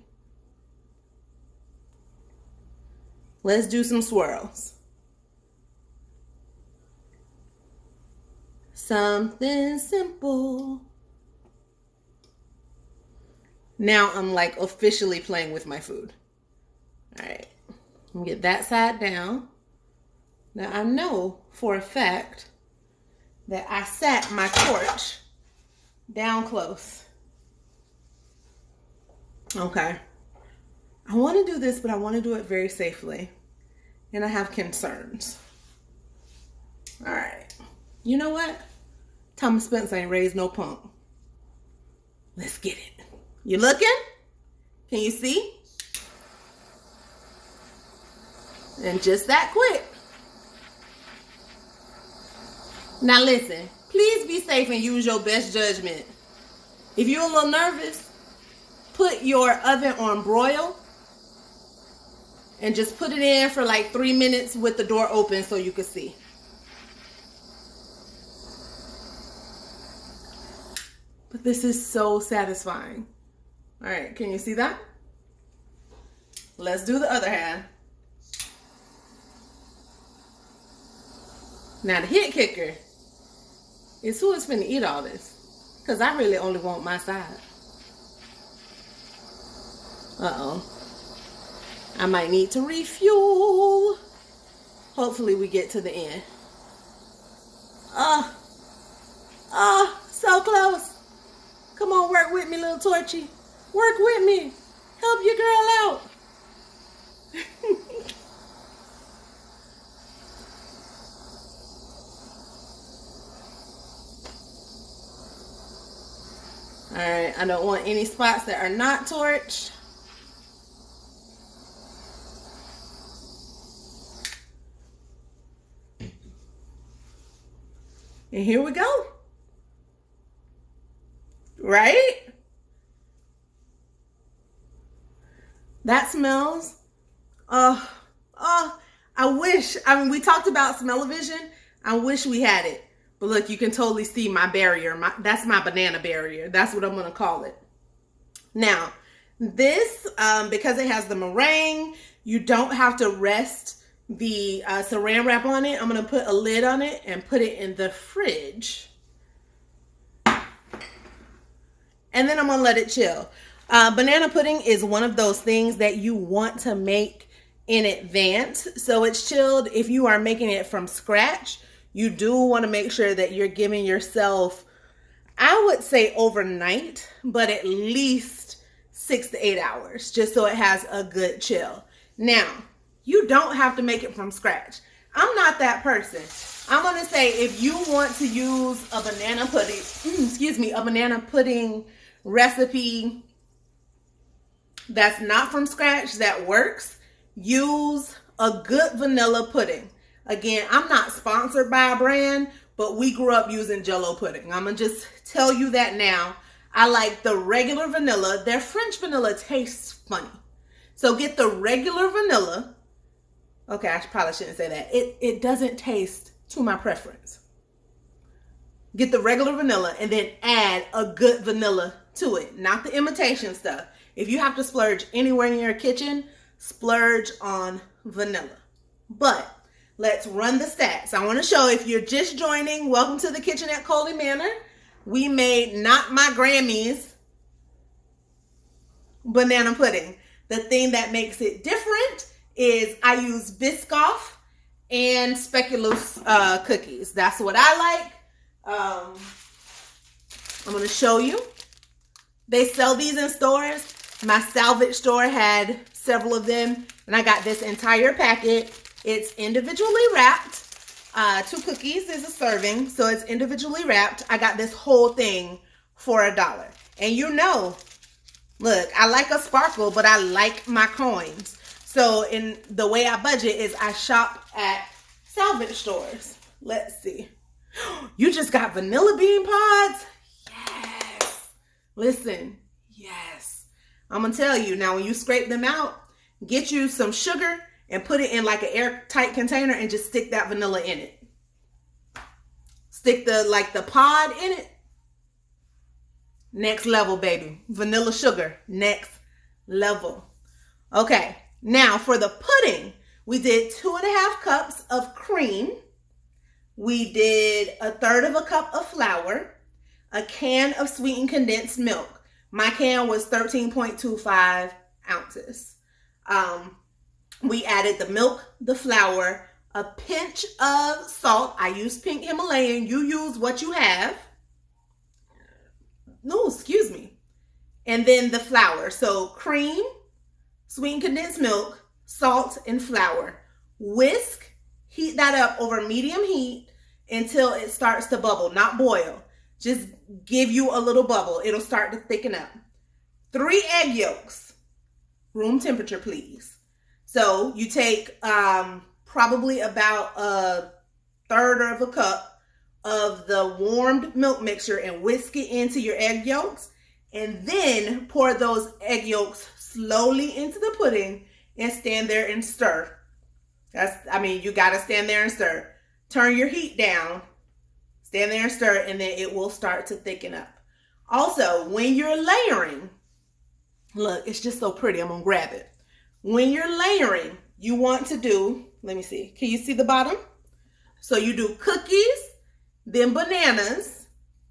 Let's do some swirls. Something simple. Now I'm like officially playing with my food. All right, let me get that side down. Now I know for a fact that I sat my torch down close. Okay. I want to do this, but I want to do it very safely. And I have concerns. All right. You know what? Thomas Spence ain't raised no punk. Let's get it. You looking? Can you see? And just that quick. Now listen, please be safe and use your best judgment. If you're a little nervous, put your oven on broil and just put it in for like 3 minutes with the door open so you can see. But this is so satisfying. All right, can you see that? Let's do the other hand. Now the hit kicker is who is finna eat all this. Because I really only want my side. Uh-oh. I might need to refuel. Hopefully we get to the end. So close. Come on, work with me, little Torchy. Work with me. Help your girl out. All right, I don't want any spots that are not torched. And here we go. Right? That smells. We talked about smell-o-vision. I wish we had it. But look, you can totally see my barrier. That's my banana barrier. That's what I'm going to call it. Now, this, because it has the meringue, you don't have to rest the saran wrap on it. I'm going to put a lid on it and put it in the fridge. And then I'm going to let it chill. Banana pudding is one of those things that you want to make in advance. So it's chilled. If you are making it from scratch, you do want to make sure that you're giving yourself, I would say overnight, but at least 6 to 8 hours, just so it has a good chill. Now, you don't have to make it from scratch. I'm not that person. I'm going to say if you want to use a banana pudding, a banana pudding recipe that's not from scratch, that works, use a good vanilla pudding. Again, I'm not sponsored by a brand, but we grew up using Jell-O pudding. I'm going to just tell you that now. I like the regular vanilla. Their French vanilla tastes funny. So get the regular vanilla. Okay, I probably shouldn't say that. It doesn't taste to my preference. Get the regular vanilla and then add a good vanilla to it. Not the imitation stuff. If you have to splurge anywhere in your kitchen, splurge on vanilla. But let's run the stats. I want to show, if you're just joining, welcome to the kitchen at Coley Manor. We made not my Grammys banana pudding. The thing that makes it different is I use Biscoff and Speculoos cookies. That's what I like. I'm going to show you. They sell these in stores. My salvage store had several of them, and I got this entire packet. It's individually wrapped. 2 cookies is a serving, so it's individually wrapped. I got this whole thing for $1. And you know, look, I like a sparkle, but I like my coins. So in the way I budget is I shop at salvage stores. Let's see. You just got vanilla bean pods? Yes. Listen, yes. I'm going to tell you, now when you scrape them out, get you some sugar and put it in like an airtight container and just stick that vanilla in it. Stick the pod in it. Next level, baby. Vanilla sugar. Next level. Okay. Now for the pudding, we did 2.5 cups of cream. We did 1/3 cup of flour, a can of sweetened condensed milk. My can was 13.25 ounces. We added the milk, the flour, a pinch of salt. I use pink Himalayan. You use what you have. No, excuse me. And then the flour. So cream, sweetened condensed milk, salt, and flour. Whisk, heat that up over medium heat until it starts to bubble, not boil. Just give you a little bubble. It'll start to thicken up. 3 egg yolks. Room temperature, please. So you take probably about a third of a cup of the warmed milk mixture and whisk it into your egg yolks, and then pour those egg yolks slowly into the pudding and stand there and stir. You gotta stand there and stir. Turn your heat down, stand there and stir, and then it will start to thicken up. Also, when you're layering, look, it's just so pretty. I'm gonna grab it. When you're layering, you want to do, let me see. Can you see the bottom? So you do cookies, then bananas,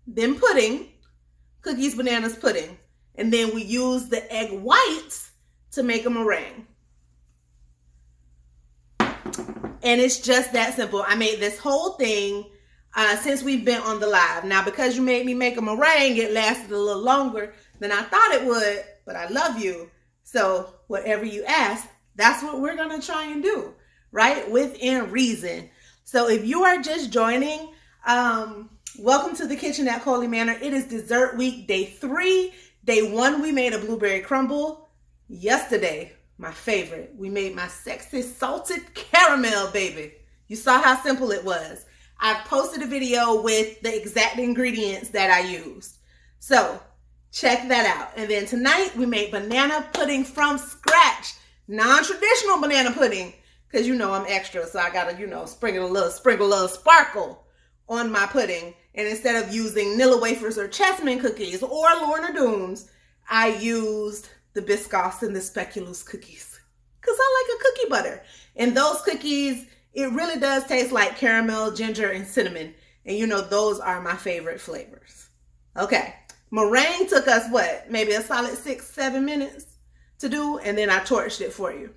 then pudding, cookies, bananas, pudding. And then we use the egg whites to make a meringue. And it's just that simple. I made this whole thing since we've been on the live. Now, because you made me make a meringue, it lasted a little longer than I thought it would, but I love you. So whatever you ask, that's what we're going to try and do, right? Within reason. So if you are just joining, welcome to the kitchen at Coley Manor. It is dessert week, day 3. Day 1, we made a blueberry crumble. Yesterday, my favorite, we made my sexy salted caramel, baby. You saw how simple it was. I've posted a video with the exact ingredients that I used. So check that out. And then tonight we made banana pudding from scratch. Non-traditional banana pudding. Because you know I'm extra, so I gotta, sprinkle a little sparkle on my pudding. And instead of using Nilla wafers or Chessman cookies or Lorna Doones, I used the Biscoff and the Speculoos cookies. Because I like a cookie butter. And those cookies, it really does taste like caramel, ginger, and cinnamon. And those are my favorite flavors. Okay. Meringue took us maybe a solid 6-7 minutes to do. And then I torched it for you.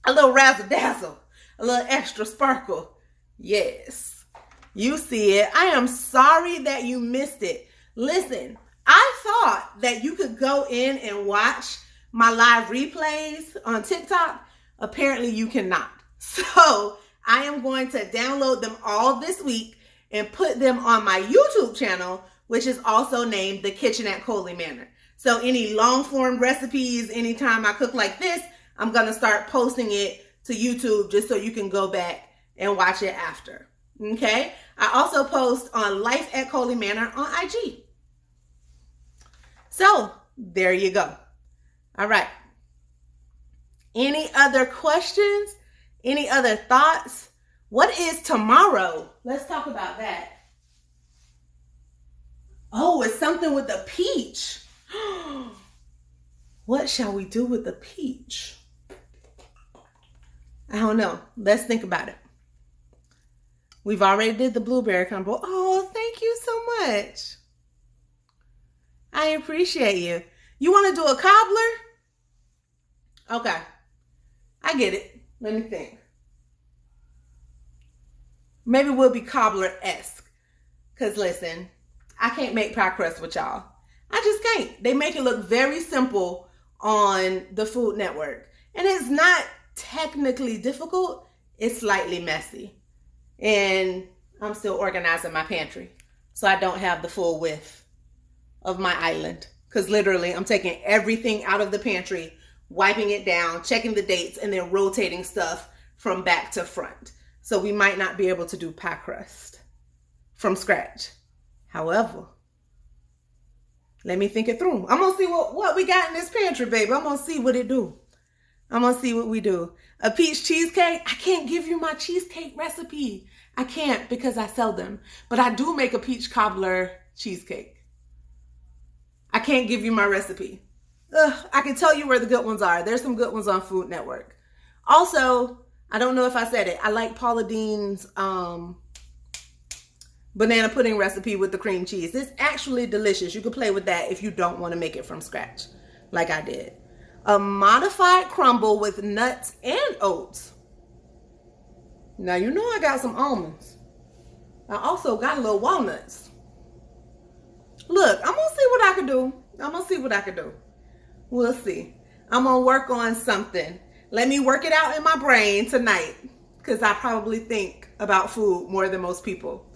A little razzle-dazzle. A little extra sparkle. Yes. You see it. I am sorry that you missed it. Listen, I thought that you could go in and watch my live replays on TikTok. Apparently you cannot. So I am going to download them all this week and put them on my YouTube channel, which is also named The Kitchen at Coley Manor. So any long form recipes, anytime I cook like this, I'm going to start posting it to YouTube just so you can go back and watch it after. Okay. I also post on Life at Coley Manor on IG. So there you go. All right. Any other questions? Any other thoughts? What is tomorrow? Let's talk about that. Oh, it's something with the peach. What shall we do with the peach? I don't know. Let's think about it. We've already did the blueberry crumble. Oh, thank you so much. I appreciate you. You want to do a cobbler? Okay. I get it. Let me think. Maybe we'll be cobbler-esque. Because listen, I can't make pie crust with y'all. I just can't. They make it look very simple on the Food Network. And it's not technically difficult. It's slightly messy. And I'm still organizing my pantry. So I don't have the full width of my island. Because literally I'm taking everything out of the pantry, wiping it down, checking the dates, and then rotating stuff from back to front. So we might not be able to do pie crust from scratch. However, let me think it through. I'm going to see what we got in this pantry, baby. I'm going to see what it do. I'm going to see what we do. A peach cheesecake. I can't give you my cheesecake recipe. I can't because I sell them. But I do make a peach cobbler cheesecake. I can't give you my recipe. I can tell you where the good ones are. There's some good ones on Food Network. Also, I don't know if I said it. I like Paula Deen's banana pudding recipe with the cream cheese. It's actually delicious. You can play with that if you don't want to make it from scratch, like I did. A modified crumble with nuts and oats. Now, you know I got some almonds. I also got a little walnuts. Look, I'm going to see what I can do. We'll see. I'm going to work on something. Let me work it out in my brain tonight, because I probably think about food more than most people.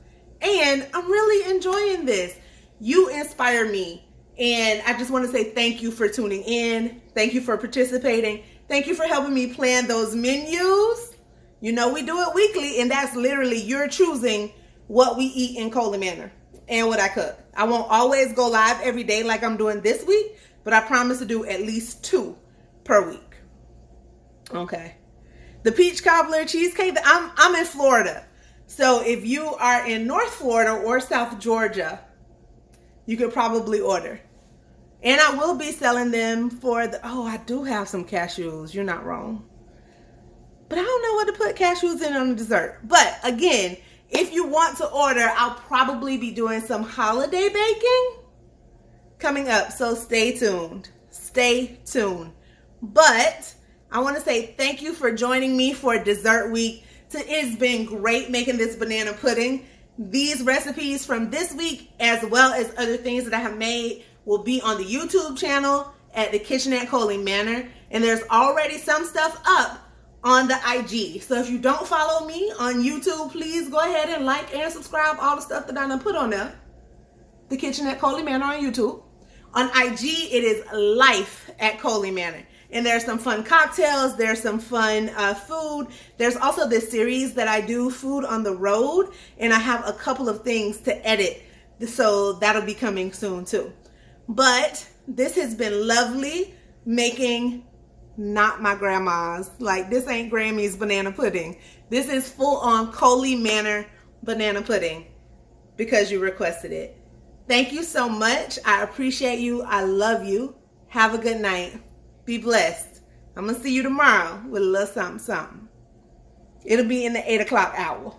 And I'm really enjoying this. You inspire me. And I just want to say thank you for tuning in. Thank you for participating. Thank you for helping me plan those menus. You know we do it weekly, and that's literally you're choosing what we eat in Coley Manor and what I cook. I won't always go live every day like I'm doing this week, but I promise to do at least 2 per week. Okay. The peach cobbler cheesecake, I'm in Florida. So if you are in North Florida or South Georgia, you could probably order. And I will be selling them for I do have some cashews. You're not wrong. But I don't know what to put cashews in on the dessert. But again, if you want to order, I'll probably be doing some holiday baking coming up. So stay tuned. Stay tuned. But I want to say thank you for joining me for Dessert Week. It's been great making this banana pudding. These recipes from this week, as well as other things that I have made, will be on the YouTube channel at The Kitchen at Coley Manor. And there's already some stuff up on the IG. So if you don't follow me on YouTube, please go ahead and like and subscribe all the stuff that I done put on there. The Kitchen at Coley Manor on YouTube. On IG, it is Life at Coley Manor. And there's some fun cocktails. There's some fun food. There's also this series that I do, Food on the Road. And I have a couple of things to edit. So that'll be coming soon too. But this has been lovely making not my grandma's. Like, this ain't Grammy's banana pudding. This is full on Coley Manor banana pudding because you requested it. Thank you so much. I appreciate you. I love you. Have a good night. Be blessed. I'm going to see you tomorrow with a little something, something. It'll be in the 8 o'clock hour.